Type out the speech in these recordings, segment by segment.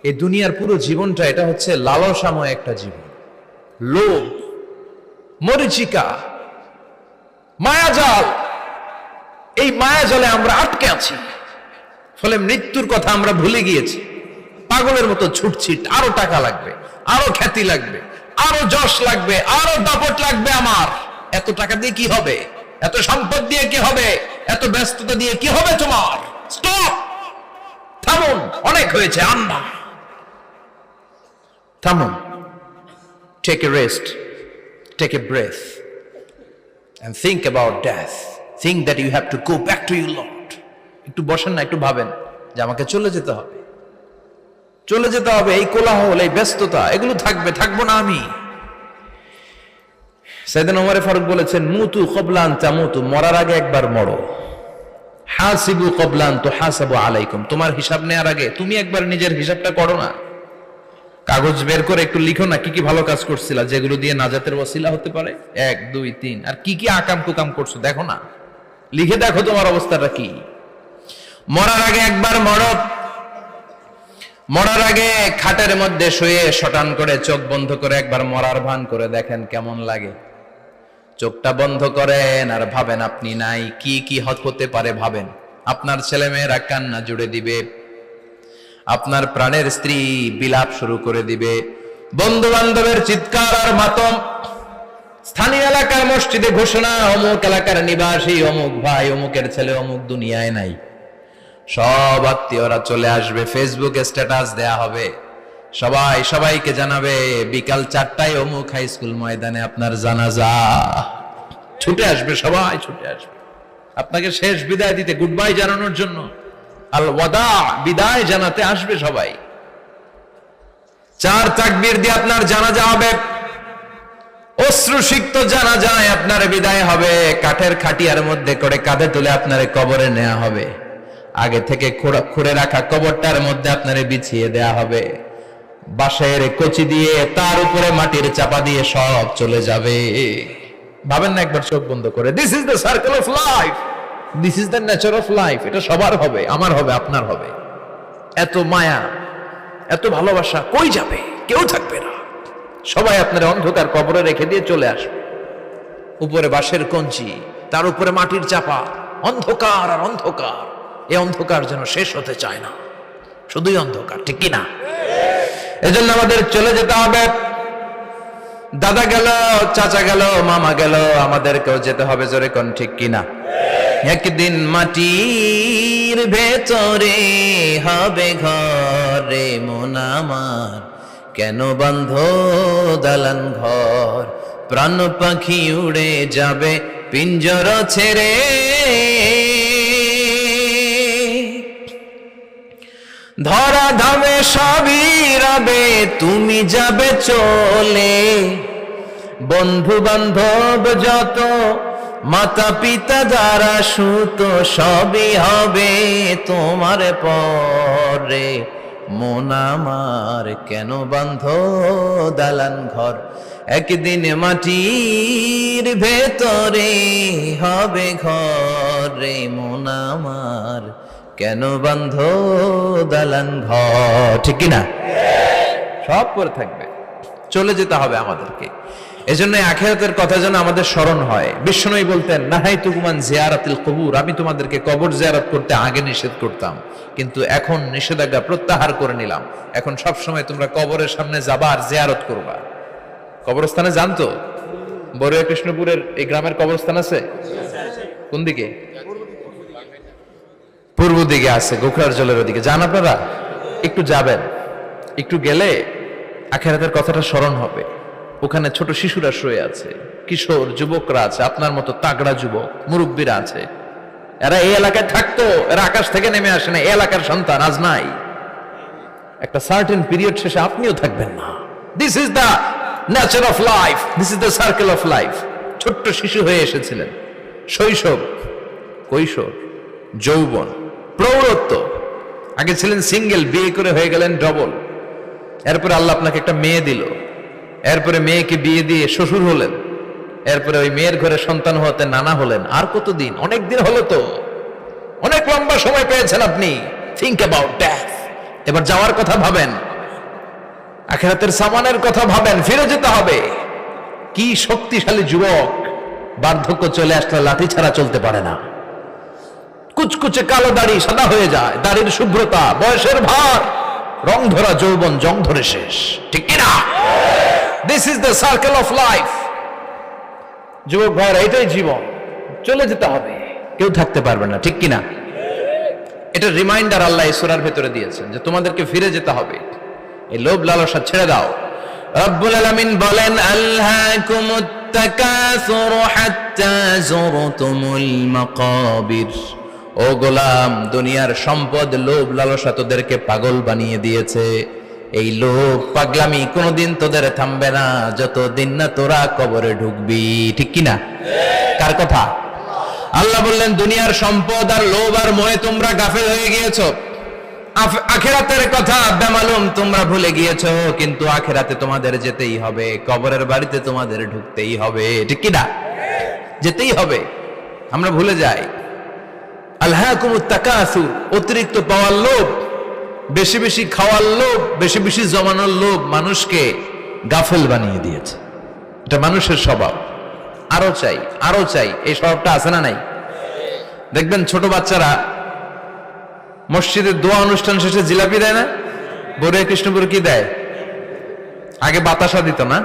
এই দুনিয়ার পুরো জীবনটা এটা হচ্ছে লালসাময় একটা জীবন, লোভ, মরিচিকা, মায়াজাল। এই মায়াজালে আমরা আটকে আছি, ফলে মৃত্যুর কথা আমরা ভুলে গিয়েছি। পাগলের মতো ছুটছি, আরো টাকা লাগবে, আরো খ্যাতি লাগবে, আরো যশ লাগবে, আরো দাপট লাগবে। আমার এত টাকা দিয়ে কি হবে? এত সম্পদ দিয়ে কি হবে? এত ব্যস্ততা দিয়ে কি হবে তোমার? স্টপ, থামুন, অনেক হয়েছে। আন্না, থামুন, take a rest, take a breath and think about death. Think that you have to go back to your Lord. একটু বসেন না, একটু ভাবেন যে আমাকে চলে যেতে হবে, চলে যেতে হবে। এই কোলাহল, এই ব্যস্ততা, এগুলো থাকবে, থাকবো না আমি। সাইয়েদনা ওমর ফারুক বলেছেন, মুতু ক্বাবলা আন তামুতু, মরার আগে একবার মরো। হাসিবু ক্বাবলা আন তুহাসাবু আলাইকুম, তোমার হিসাব নেওয়ার আগে তুমি একবার নিজের হিসাবটা করো না। কাগজ বের করে একটু লিখো না কি কি ভালো কাজ করছিলা, যেগুলো দিয়ে নাজাতের ওসিলা হতে পারে। 1 2 3, আর কি কি আকাম কুকাম করছো দেখো না, লিখে দেখো তোমার অবস্থাটা কি। মরার আগে একবার মরো। মরার আগে খাটের মধ্যে শুয়ে শটান করে চোখ বন্ধ করে একবার মরার ভান করে দেখেন কেমন লাগে। চোখটা বন্ধ করেন আর ভাবেন আপনি নাই, কি কি হতে পারে ভাবেন। আপনার ছেলে মেয়েরা কান্না জুড়ে দিবে, আপনার প্রাণের স্ত্রী বিলাপ শুরু করে দিবে, বন্ধু বান্ধবের চিৎকার আর মাতম, স্থানীয় এলাকার মসজিদে ঘোষণা, অমুক এলাকার নিবাসী অমুক ভাই অমুকের ছেলে অমুক দুনিয়ায় নাই। সব আত্মীয়রা চলে আসবে, ফেসবুকে স্ট্যাটাস দেয়া হবে, সবাই সবাইকে জানাবে বিকাল 4টায় অমুক হাই স্কুল ময়দানে আপনার জানাজা। ছুটে আসবে, সবাই ছুটে আসবে আপনাকে শেষ বিদায় দিতে, গুড বাই জানানোর জন্য, আল ওয়াদা, বিদায় জানাতে আসবে সবাই। 4 তাকবীর দিয়ে আপনার জানাজা হবে, অশ্রুসিক্ত জানাজায় আপনার বিদায় হবে। কাঠের খাটিয়ার মধ্যে করে কাঁধে তুলে আপনারে কবরে নেওয়া হবে। আগে থেকে খুঁড়ে রাখা কবরটার মধ্যে আপনারে বিছিয়ে দেয়া হবে। বাঁশের কচি দিয়ে তার উপরে মাটির চাপা দিয়ে সব চলে যাবে। ভাবেন না একবার চোখ বন্ধ করে, this is the circle of life, this is the nature of life. এটা সবার হবে, আমার হবে, আপনার হবে। এত মায়া, এত ভালোবাসা কই যাবে? কেউ থাকবে না, সবাই আপনার অন্ধকার কবরে রেখে দিয়ে চলে আসবে। উপরে বাঁশের কঞ্চি, তার উপরে মাটির চাপা, অন্ধকার আর অন্ধকার। এই অন্ধকার যেন শেষ হতে চায় না, শুধুই অন্ধকার, ঠিক কিনা? এজন্য আমাদের চলে যেতে হবে। দাদা গেল, চাচা গেল, মামা গেল, আমাদেরকেও যেতে হবে, জোরে কোন ঠিক কিনা? একদিন মাটির ভেতরে হবে ঘরে মন আমার, কেন বন্ধ দালান ঘর, প্রাণ পাখি উড়ে যাবে পিঞ্জর ছেড়ে। ধরা ধামে সবই রবে, তুমি যাবে চলে। বন্ধু বান্ধব যত, মাতা পিতা যারা সুত, সবই হবে তোমার পরে। মন আমার কেন বন্ধ দালান ঘর, একদিন মাটির ভেতরে হবে ঘরে মন আমার, কেন বন্ধ দালান ঘর, ঠিক কিনা? সব করে থাকবে, চলে যেতে হবে আমাদেরকে। এজন্য আখিরাতের কথা যেন আমাদের স্মরণ হয়। বিশ্বনবী বলতেন, নাহাইতুকুম আন জিয়ারাতিল কবুর, আমি তোমাদেরকে কবর জিয়ারত করতে আগে নিষেধ করতাম, কিন্তু এখন নিষেধাজ্ঞা প্রত্যাহার করে নিলাম। এখন সব সময় তোমরা কবরের সামনে যাবা আর জিয়ারত করবা। কবরস্থানে জানতো বড়ুয়া কৃষ্ণপুরের এই গ্রামের কবরস্থান আছে কোন দিকে? পূর্ব দিকে আছে, গোখরার জলের ওদিকে। যান আপনারা, একটু যাবেন, একটু গেলে আখিরাতের কথাটা স্মরণ হবে। ওখানে ছোট শিশুরা শুয়ে আছে, কিশোর যুবকরা আছে, আপনার মতো তাগড়া যুবক, মুরব্বীরা আছে। এরা এই এলাকায় থাকতো, এরা আকাশ থেকে নেমে আসে না, এই এলাকার সন্তান, আজ নাই। একটা সার্টেন পিরিয়ড শেষে আপনিও থাকবেন না। This is the nature of life, this is the circle of life. ছোট্ট শিশু হয়ে এসেছিলেন, শৈশব, কৈশোর, যৌবন, প্রৌঢ়ত্ব। আগে ছিলেন সিঙ্গেল, বিয়ে করে হয়ে গেলেন ডবল। এরপরে আল্লাহ আপনাকে একটা মেয়ে দিল, এরপরে মেয়েকে বিয়ে দিয়ে শ্বশুর হলেন, এরপরে ওই মেয়ের ঘরে সন্তান হতে নানা হলেন। আর কতদিন? অনেক দিন হলো তো, অনেক লম্বা সময় পেয়েছেন আপনি। Think about death. এবার যাওয়ার কথা ভাবেন। আখিরাতের সামানের কথা ভাবেন, ফিরে যেতে হবে। কি শক্তিশালী যুবক, বার্ধক্য চলে আসলে লাঠি ছাড়া চলতে পারে না। কুচকুচে কালো দাড়ি সাদা হয়ে যায়, দাড়ির শুভ্রতা, বয়সের ভার, রং ধরা যৌবন জং ধরে শেষ, ঠিক কিনা? This is the circle of life. যুবক ভাইরা, এটাই জীবন, চলে যেতে হবে, কেউ থাকতে পারবে না, ঠিক কিনা? এটা রিমাইন্ডার আল্লাহ এই সূরার ভেতরে দিয়েছেন যে তোমাদেরকে ফিরে যেতে হবে, এই লোভ লালসা ছেড়ে দাও। রব্বুল আলামিন বলেন, আলহাকুমুত তাকাসুরু হাত্তা যুরতুমুল মাকাবির। ও গোলাম, দুনিয়ার সম্পদ, লোভ লালসা তোদেরকে পাগল বানিয়ে দিয়েছে। এই লোভ পাগলামি কোনোদিন তোদের থামবে না যতদিন না তোরা কবরে ঢুকবি, ঠিক কিনা? কার কথা? আল্লাহ বললেন, দুনিয়ার সম্পদ আর লোভ আর মোহে তোমরা গাফেল হয়ে গিয়েছো। আখিরাতের কথা বেমালুম তোমরা ভুলে গিয়েছো, কিন্তু আখিরাতে তোমাদের যেতেই হবে, কবরের বাড়িতে তোমাদের ঢুকতেই হবে, ঠিক কিনা? যেতেই হবে, আমরা ভুলে যাই। আলহাকুমুত তাকাসুর, অতিরিক্ত পাওয়ার লোভ, বেশি বেশি খাওয়ার লোভ, বেশি বেশি জমানোর লোভ মানুষকে গাফেল বানিয়ে দিয়েছে। এটা মানুষের স্বভাব, আরো চাই আরো চাই, এই স্বভাবটা আছে না নাই? দেখবেন ছোট বাচ্চারা মসজিদের দোয়া অনুষ্ঠান শেষে জিলাপি দেয় না? বড়ে কৃষ্ণপুর কি দেয়? আগে বাতাসা দিত না,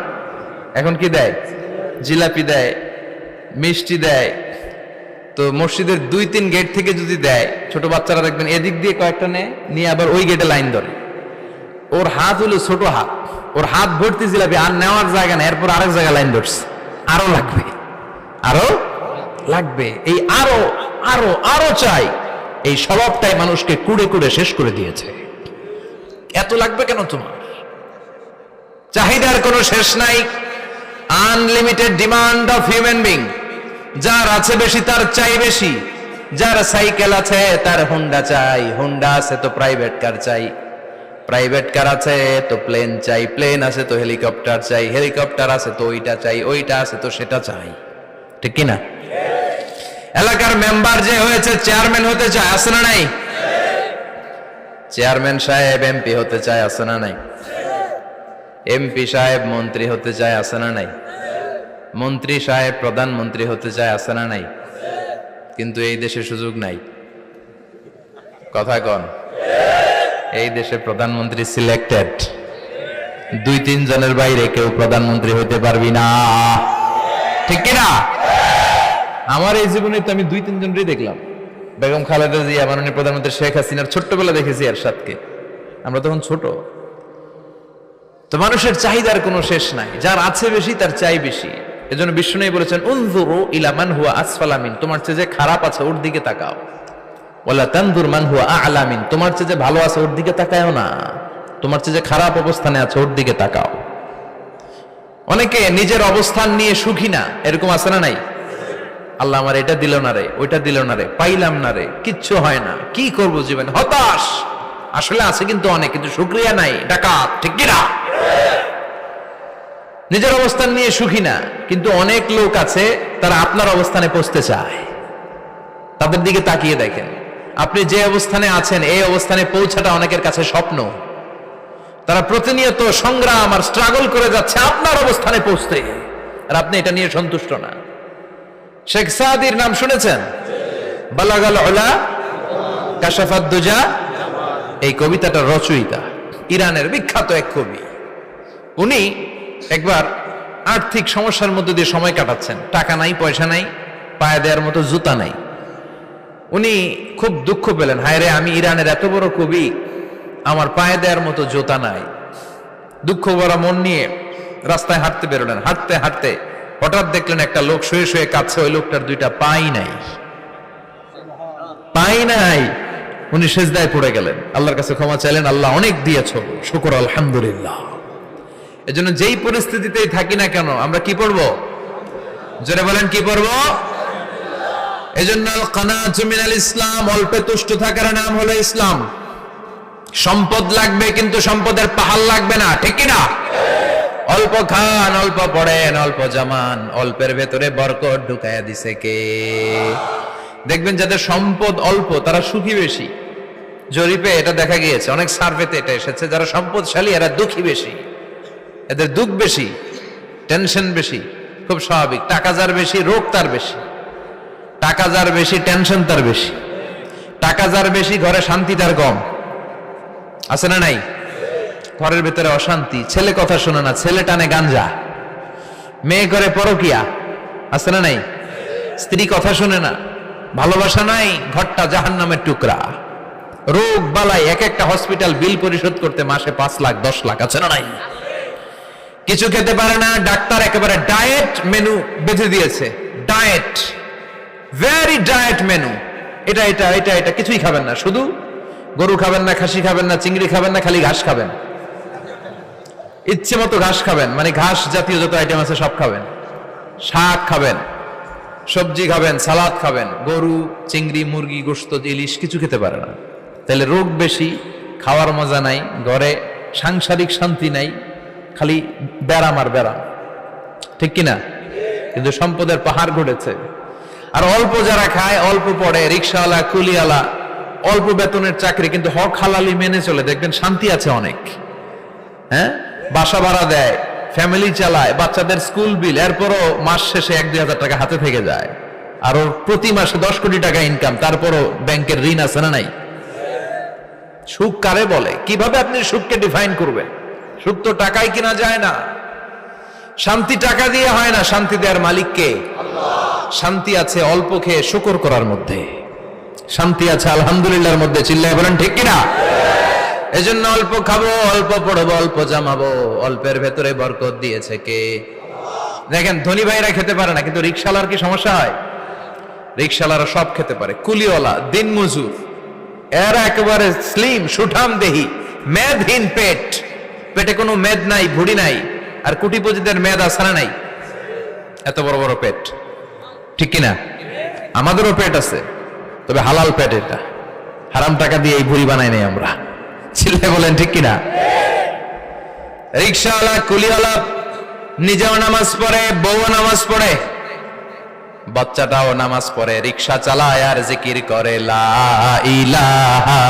এখন কি দেয়? জিলাপি দেয়, মিষ্টি দেয়। তো মসজিদের 2-3 গেট থেকে যদি দেয়, ছোট বাচ্চারা দেখবেন এদিক দিয়ে কয়েকটা নিয়ে আবার ওই গেটে লাইন ধরে। ওর হাত হলো ছোট হাত, ওর হাত ভর্তি জিলাপি, আর নেওয়ার জায়গা না, এরপর আরেক জায়গায় লাইন ধরছে, আরো লাগবে, আরো লাগবে, এই আরো আরো আরো চাই। এই স্বভাবটাই মানুষকে কুড়ে কুড়ে শেষ করে দিয়েছে। এত লাগবে কেন তোমার? চাহিদার কোনো শেষ নাই, unlimited demand of human being. যার আছে বেশি তার চাই বেশি, যার সাইকেল আছে তার হুন্ডা চাই, হুন্ডা আছে তো প্রাইভেট কার চাই, প্রাইভেট কার আছে তো প্লেন চাই, প্লেন আছে তো হেলিকপ্টার চাই, হেলিকপ্টার আছে তো ওইটা চাই, ওইটা আছে তো সেটা চাই, ঠিক কিনা? এলাকার মেম্বার যে হয়েছে চেয়ারম্যান হতে চায়, আছে না নাই? চেয়ারম্যান সাহেব এমপি হতে চায়, আছে না নাই? এমপি সাহেব মন্ত্রী হতে চায়, আছে না নাই? মন্ত্রী সাহেব প্রধানমন্ত্রী হতে চায়, আছে না নাই? কিন্তু এই দেশে সুযোগ নাই, কথা কন। এই দেশে প্রধানমন্ত্রী সিলেক্টেড, 2-3 জনের বাইরে কেউ প্রধানমন্ত্রী হতে পারবি না, ঠিক কিনা? আমার এই জীবনে তো আমি 2-3 জনই দেখলাম। বেগম খালেদা জিয়া, মাননীয় প্রধানমন্ত্রী শেখ হাসিনার ছোট্টবেলা দেখেছি এরশাদকে, আমরা তখন ছোট। তো মানুষের চাহিদার কোনো শেষ নাই, যার আছে বেশি তার চাই বেশি। এজন্য বিষ্ণু বলেছেন, উনজুরু ইলা মান হুয়া আসফালা মিন, তোমার চেয়ে যে খারাপ আছে ওর দিকে তাকাও। ওয়ালা তানজুর মান হুয়া আ'লা মিন, তোমার চেয়ে যে ভালো আছে ওর দিকে তাকায়ও না, তোমার চেয়ে যে খারাপ অবস্থানে আছে ওর দিকে তাকাও। অনেকে নিজের অবস্থান নিয়ে সুখী না, এরকম আছে না নাই? আল্লাহ আমার এটা দিল না রে, ওইটা দিল না রে, পাইলাম না রে, কিচ্ছু হয় না, কি করব জীবনে, হতাশ। আসলে আছে কিন্তু অনেক, কিন্তু শুকরিয়া নাই, ডাকাত, ঠিক কিনা? নিজের অবস্থান নিয়ে সুখী না, কিন্তু অনেক লোক আছে তারা আপনার অবস্থানে পৌঁছতে চায়। তাদের দিকে তাকিয়ে দেখেন, আপনি যে অবস্থানে আছেন এই অবস্থানে পৌঁছাটা অনেকের কাছে স্বপ্ন। তারা প্রতিনিয়ত সংগ্রাম আর স্ট্রাগল করে যাচ্ছে আপনার অবস্থানে পৌঁছতে, আর আপনি এটা নিয়ে সন্তুষ্ট না। শেখ সাদির নাম শুনেছেন? বালাগাল উলা কাশাফাত দুজা, এই কবিতাটার রচয়িতা ইরানের বিখ্যাত এক কবি। উনি একবার আর্থিক সমস্যার মধ্যে দিয়ে সময় কাটাচ্ছেন, টাকা নাই, পয়সা নাই, পায়ে দেওয়ার মতো জুতা নাই। উনি খুব দুঃখ পেলেন, হায় রে, আমি ইরানের এত বড় কবি, আমার পায়ে দেওয়ার মতো জুতা নাই। দুঃখ ভরা মন নিয়ে রাস্তায় হাঁটতে বেরোলেন। হাঁটতে হাঁটতে হঠাৎ দেখলেন একটা লোক শুয়ে শুয়ে কাঁদছে, ওই লোকটার 2টা পাই নাই, পাই নাই। উনি সেজদায় পড়ে গেলেন, আল্লাহর কাছে ক্ষমা চাইলেন, আল্লাহ অনেক দিয়েছো, শুকর আলহামদুলিল্লাহ। এজন্য যেই পরিস্থিতিতেই থাকি না কেন আমরা কি পড়বো? জোরে বলেন, কি পড়বো? এজন্য কানাতু মিনাল ইসলাম, অল্পে তুষ্ট থাকার নাম হলো ইসলাম। সম্পদ লাগবে কিন্তু সম্পদের পাহাড় লাগবে না, ঠিক কিনা? অল্প খান, অল্প পড়েন, অল্প জমান, অল্পের ভেতরে বরকত ঢুকাইয়া দিছে কে? দেখবেন যাদের সম্পদ অল্প তারা সুখী বেশি। জরিপে এটা দেখা গিয়েছে, অনেক সার্ভেতে এটা এসেছে, যারা সম্পদশালী এরা দুঃখী বেশি। এদের দুঃখ বেশি, টেনশন বেশি, খুব স্বাভাবিক। টাকা যার বেশি, রোগ তার বেশি। টাকা যার বেশি, টেনশন তার বেশি। টাকা যার বেশি, ঘরে শান্তি তার কম। আছে না নাই? ঘরের ভিতরে অশান্তি, ছেলে কথা শোনে না, ছেলে টানে গাঞ্জা, মেয়ে করে পরকিয়া। আছে না নাই? স্ত্রী কথা শোনে না, ভালোবাসা নাই, ঘরটা জাহান্নামের টুকরা। রোগ বালাই, এক একটা হসপিটাল বিল পরিশোধ করতে মাসে 5 লাখ 10 লাখ। আছে না নাই? কিছু খেতে পারে না, ডাক্তার একেবারে ডায়েট মেনু বেঁধে দিয়েছে। Diet, very diet menu. এটা এটা এটা এটা কিছুই খাবেন না, শুধু গরু খাবেন না, খাসি খাবেন না, চিংড়ি খাবেন না, খালি ঘাস খাবেন। ইচ্ছে মতো ঘাস খাবেন, মানে ঘাস জাতীয় যত আইটেম আছে সব খাবেন। শাক খাবেন, সবজি খাবেন, সালাদ খাবেন। গরু, চিংড়ি, মুরগি, গোশত, ইলিশ কিছু খেতে পারে না। তাহলে রোগ বেশি, খাওয়ার মজা নাই, ঘরে সাংসারিক শান্তি নাই, খালি ব্যারাম আর ব্যারাম। ঠিক কিনা? কিন্তু সম্পদের পাহাড় ঘটেছে। আর অল্প যারা খায়, অল্প পড়ে, রিক্সাওয়ালা, কুলিওয়ালা, অল্প বেতনের চাকরি, কিন্তু হক হালালি মেনে চলে, দেখবেন শান্তি আছে অনেক। হ্যাঁ, বাসা ভাড়া দেয়, ফ্যামিলি চালায়, বাচ্চাদের স্কুল বিল, এরপরও মাস শেষে 1-2 হাজার টাকা হাতে থেকে যায়। আর ওর প্রতি মাসে 10 কোটি টাকা ইনকাম, তারপরও ব্যাংকের ঋণ আছে না নাই? সুখ কারে বলে? কিভাবে আপনি সুখকে ডিফাইন করবেন? সুখ তো টাকায় কিনা যায় না। শান্তি টাকা দিয়ে হয় না, শান্তি দেওয়ার মালিক কে? শান্তি আছে অল্প খেয়ে শুকর করার মধ্যে, শান্তি আছে আলহামদুলিল্লাহর মধ্যে। চিল্লায় বলেন ঠিক কিনা? এজন্য অল্প খাবো, অল্প পড়বো, অল্প জামাবো, অল্পের ভেতরে বরকত দিয়েছে কে? দেখেন, ধনী ভাইরা খেতে পারে না, কিন্তু রিক্সাওয়ালার কি সমস্যা হয়? রিক্সাওয়ালারা সব খেতে পারে। কুলিওয়ালা, দিনমজুর, এরা একেবারে স্লিম, সুঠাম দেহি, মেদহীন পেট, পেটে কোনো মেদ নাই, ভুড়ি নাই। আর কোটিপতিদের মেদ আছে না নাই? এত বড় বড় পেট। ঠিক কিনা? আমাদেরও পেট আছে, তবে হালাল পেট। এটা হারাম টাকা দিয়ে এই ভুড়ি বানাই নাই আমরা। চিল্লায় বলেন ঠিক কিনা? রিক্সাওয়ালা, কুলিওয়ালা নিজেও নামাজ পড়ে, বউও নামাজ পড়ে, বাচ্চাটাও নামাজ পড়ে, রিক্সা চালায় আর জিকির করে লা ইলাহা